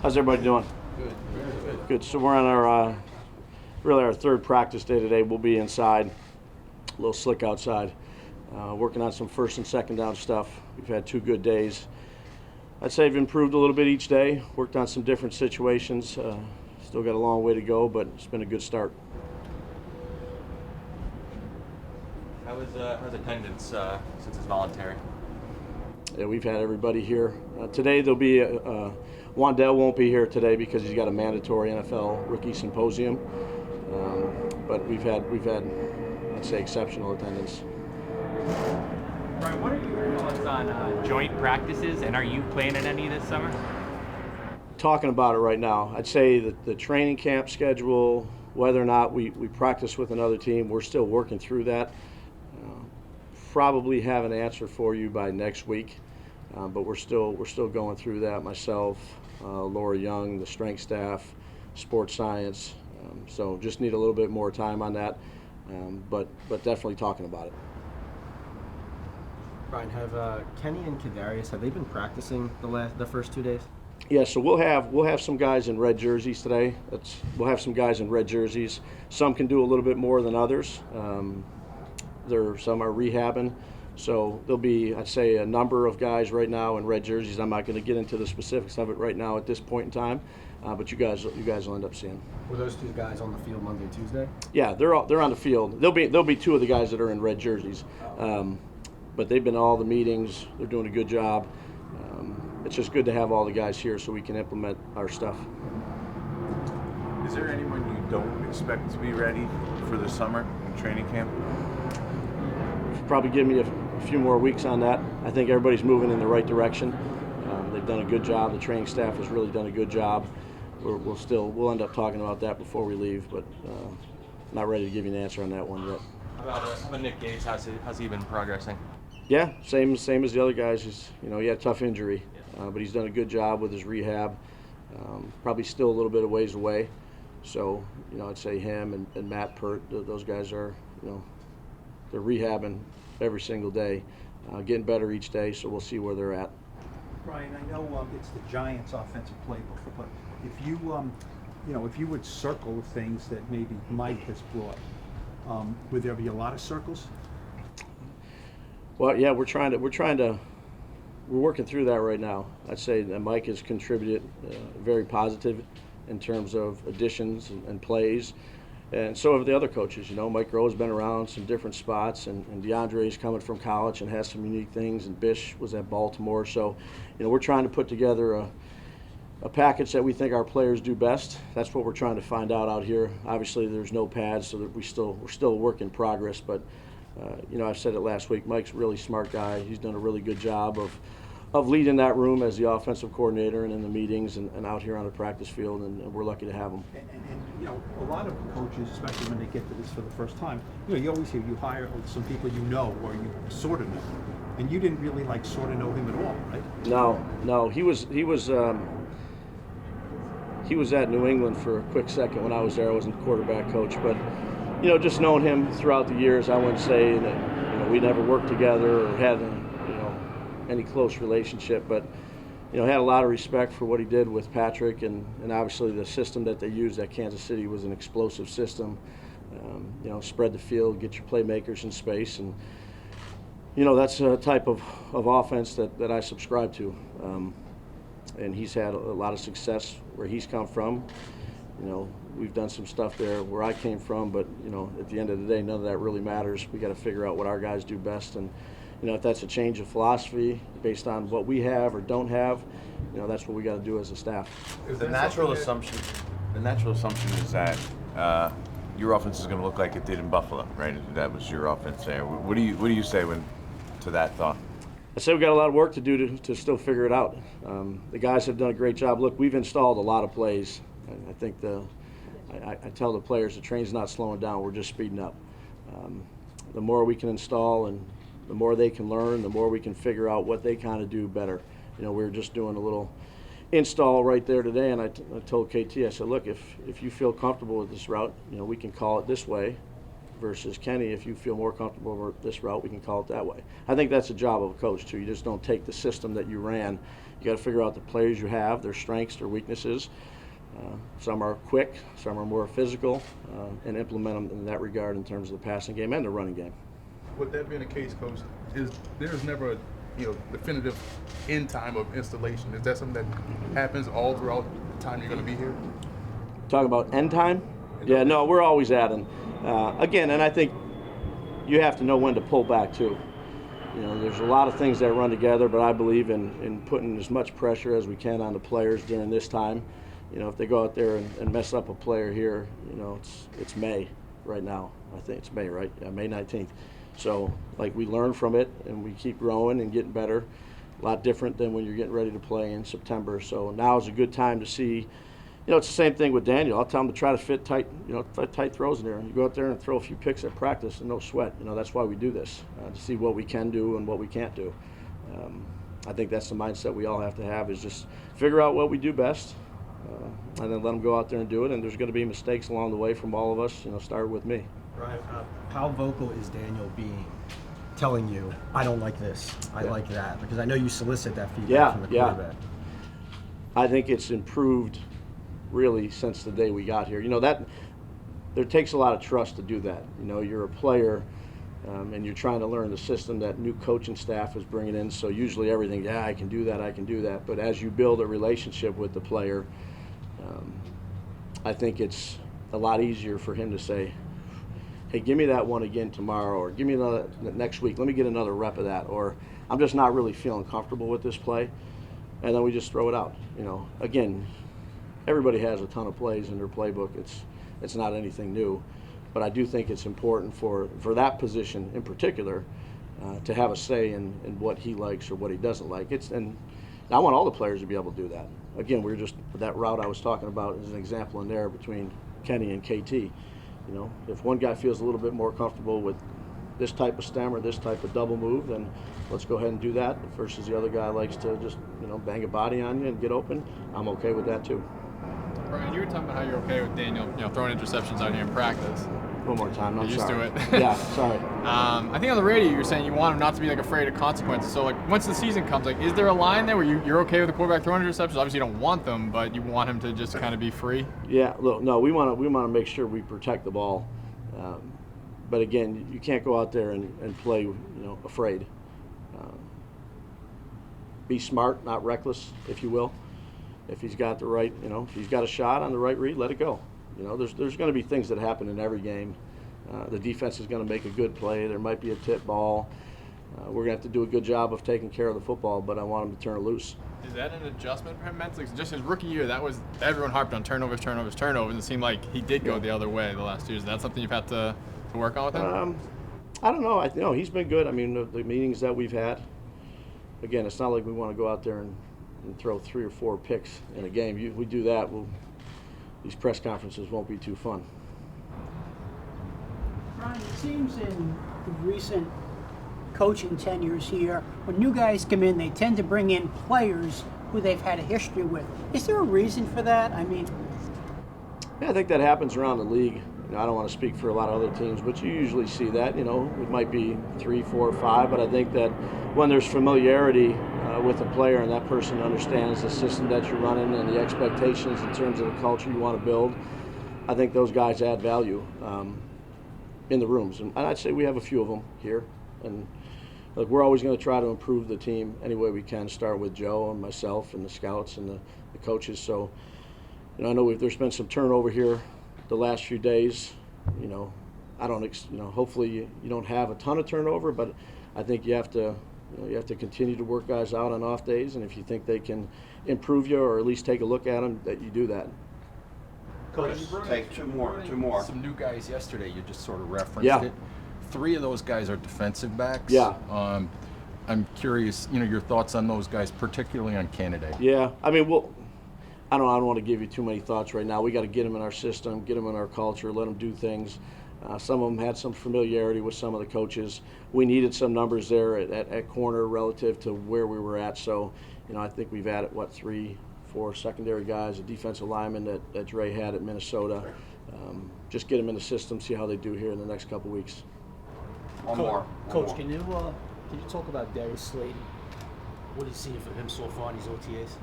How's everybody doing? Good, very good. Good. So we're on our really our third practice day today. We'll be inside, a little slick outside, working on some first and second down stuff. We've had 2 good days. I'd say I've improved a little bit each day. Worked on some different situations. Still got a long way to go, but it's been a good start. How's attendance since it's voluntary? Yeah, we've had everybody here. Today there'll be Wandell won't be here today because he's got a mandatory NFL rookie symposium. But we've had I'd say exceptional attendance. Brian, what are your thoughts on joint practices, and are you planning any this summer? Talking about it right now. I'd say that the training camp schedule, whether or not we practice with another team, we're still working through that. Probably have an answer for you by next week, but we're still going through that. Myself, Laura Young, the strength staff, sports science. So just need a little bit more time on that, but definitely talking about it. Brian, have Kenny and Kadarius, have they been practicing the first 2 days? Yeah, so we'll have some guys in red jerseys today. We'll have some guys in red jerseys. Some can do a little bit more than others. Some are rehabbing, so there'll be, I'd say, a number of guys right now in red jerseys. I'm not going to get into the specifics of it right now at this point in time, but you guys will end up seeing. Were those 2 guys on the field Monday, Tuesday? Yeah, they're on the field. There'll be 2 of the guys that are in red jerseys, but they've been to all the meetings. They're doing a good job. It's just good to have all the guys here so we can implement our stuff. Is there anyone you don't expect to be ready for the summer in training camp? Probably give me a few more weeks on that. I think everybody's moving in the right direction. They've done a good job. The training staff has really done a good job. We'll end up talking about that before we leave, but not ready to give you an answer on that one yet. How about Nick Gase? How's he been progressing? Yeah, same as the other guys. He had a tough injury, but he's done a good job with his rehab. Probably still a little bit of ways away. So, I'd say him and Matt Pert, those guys are, they're rehabbing every single day, getting better each day, so we'll see where they're at. Brian, I know it's the Giants' offensive playbook, but if you would circle the things that maybe Mike has brought, would there be a lot of circles? Well, yeah, we're working through that right now. I'd say that Mike has contributed very positive in terms of additions and plays. And so have the other coaches. Mike Rowe's been around some different spots, and DeAndre's coming from college and has some unique things, and Bish was at Baltimore. So, we're trying to put together a package that we think our players do best. That's what we're trying to find out here. Obviously, there's no pads, so that we're still a work in progress. But, I said it last week, Mike's a really smart guy. He's done a really good job of leading that room as the offensive coordinator and in the meetings and out here on the practice field, and we're lucky to have him. And a lot of coaches, especially when they get to this for the first time, you always hear you hire some people or you sort of know, and you didn't really sort of know him at all, right? No, he was at New England for a quick second when I was there. I wasn't quarterback coach, but just knowing him throughout the years, I wouldn't say that we never worked together or had any close relationship, but had a lot of respect for what he did with Patrick, and obviously the system that they used at Kansas City was an explosive system. Spread the field, get your playmakers in space, and that's a type of offense that I subscribe to. And he's had a lot of success where he's come from. We've done some stuff there where I came from, but at the end of the day, none of that really matters. We got to figure out what our guys do best, and if that's a change of philosophy based on what we have or don't have, that's what we got to do as a staff. The natural assumption is that your offense is going to look like it did in Buffalo, right? That was your offense there. What do you say to that thought? I say we've got a lot of work to do to still figure it out. The guys have done a great job. Look, we've installed a lot of plays. I think I tell the players the train's not slowing down. We're just speeding up. The more we can install and the more they can learn, the more we can figure out what they kind of do better. We were just doing a little install right there today, and I told KT, I said, look, if you feel comfortable with this route, we can call it this way, versus Kenny, if you feel more comfortable with this route, we can call it that way. I think that's the job of a coach too. You just don't take the system that you ran You got to figure out the players you have, their strengths, their weaknesses. Some are quick, some are more physical, and implement them in that regard in terms of the passing game and the running game. With that being the case, Coach, there's never a definitive end time of installation. Is that something that happens all throughout the time you're going to be here? Talking about end time? Yeah, no, we're always adding. Again, and I think you have to know when to pull back too. There's a lot of things that run together, but I believe in putting as much pressure as we can on the players during this time. If they go out there and mess up a player here, it's May right now. I think it's May, right? Yeah, May 19th. So, we learn from it and we keep growing and getting better. A lot different than when you're getting ready to play in September. So now is a good time to see. It's the same thing with Daniel. I'll tell him to try to fit tight, tight throws in there. And you go out there and throw a few picks at practice and no sweat. That's why we do this, to see what we can do and what we can't do. I think that's the mindset we all have to have, is just figure out what we do best, and then let them go out there and do it. And there's going to be mistakes along the way from all of us, started with me. Right. How vocal is Daniel being, telling you, I don't like this, I like that? Because I know you solicit that feedback from the quarterback. I think it's improved really since the day we got here. That there takes a lot of trust to do that. You're a player, and you're trying to learn the system that new coaching staff is bringing in. So usually everything, I can do that. But as you build a relationship with the player, I think it's a lot easier for him to say, hey, give me that one again tomorrow, or give me another next week. Let me get another rep of that. Or I'm just not really feeling comfortable with this play. And then we just throw it out. Again, everybody has a ton of plays in their playbook. It's not anything new. But I do think it's important for that position in particular to have a say in what he likes or what he doesn't like. And I want all the players to be able to do that. Again, that route I was talking about is an example in there between Kenny and KT. If one guy feels a little bit more comfortable with this type of stem or this type of double move, then let's go ahead and do that. Versus the other guy likes to just bang a body on you and get open. I'm okay with that too. Brian, you were talking about how you're okay with Daniel, throwing interceptions out here in practice. One more time. I'm You're used sorry. to it. Yeah, sorry. I think on the radio you were saying you want him not to be afraid of consequences. So once the season comes, is there a line there where you're okay with the quarterback throwing interceptions? Obviously you don't want them, but you want him to just kind of be free. Yeah. Look, no, we want to make sure we protect the ball. But again, you can't go out there and play afraid. Be smart, not reckless, if you will. If he's got the right, if he's got a shot on the right read, let it go. There's going to be things that happen in every game. The defense is going to make a good play. There might be a tip ball. We're going to have to do a good job of taking care of the football, but I want him to turn it loose. Is that an adjustment for him mentally? Just his rookie year, everyone harped on turnovers, and it seemed like he did go the other way the last 2 years. Is that something you've had to work on with him? I don't know. He's been good. The meetings that we've had, again, it's not like we want to go out there and throw 3 or 4 picks in a game. We do that, these press conferences won't be too fun. Brian, it seems in the recent coaching tenures here, when new guys come in, they tend to bring in players who they've had a history with. Is there a reason for that? Yeah, I think that happens around the league. I don't want to speak for a lot of other teams, but you usually see that. It might be 3, 4, 5, but I think that when there's familiarity with a player and that person understands the system that you're running and the expectations in terms of the culture you want to build, I think those guys add value in the rooms. And I'd say we have a few of them here. And look, we're always going to try to improve the team any way we can, start with Joe and myself and the scouts and the coaches. So, I know there's been some turnover here the last few days. I don't, hopefully you don't have a ton of turnover, but I think you have to continue to work guys out on off days, and if you think they can improve you or at least take a look at them, that you do that. Coach, take two more. Some new guys yesterday, you just sort of referenced it. 3 of those guys are defensive backs. Yeah. I'm curious, your thoughts on those guys, particularly on Canada. Yeah, I don't want to give you too many thoughts right now. We got to get them in our system, get them in our culture, let them do things. Some of them had some familiarity with some of the coaches. We needed some numbers there at corner relative to where we were at. So, I think we've added, 3, 4 secondary guys, a defensive lineman that Dre had at Minnesota. Just get them in the system, see how they do here in the next couple weeks. One more. Coach, can you talk about Darius Slayton? What are you seeing from him so far in these OTAs?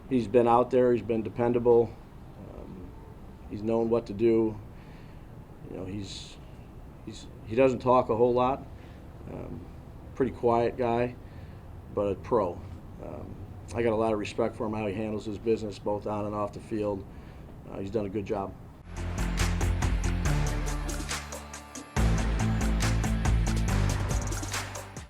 He's been out there. He's been dependable. He's known what to do. You know, he doesn't talk a whole lot. Pretty quiet guy, but a pro. I got a lot of respect for him, how he handles his business both on and off the field. He's done a good job.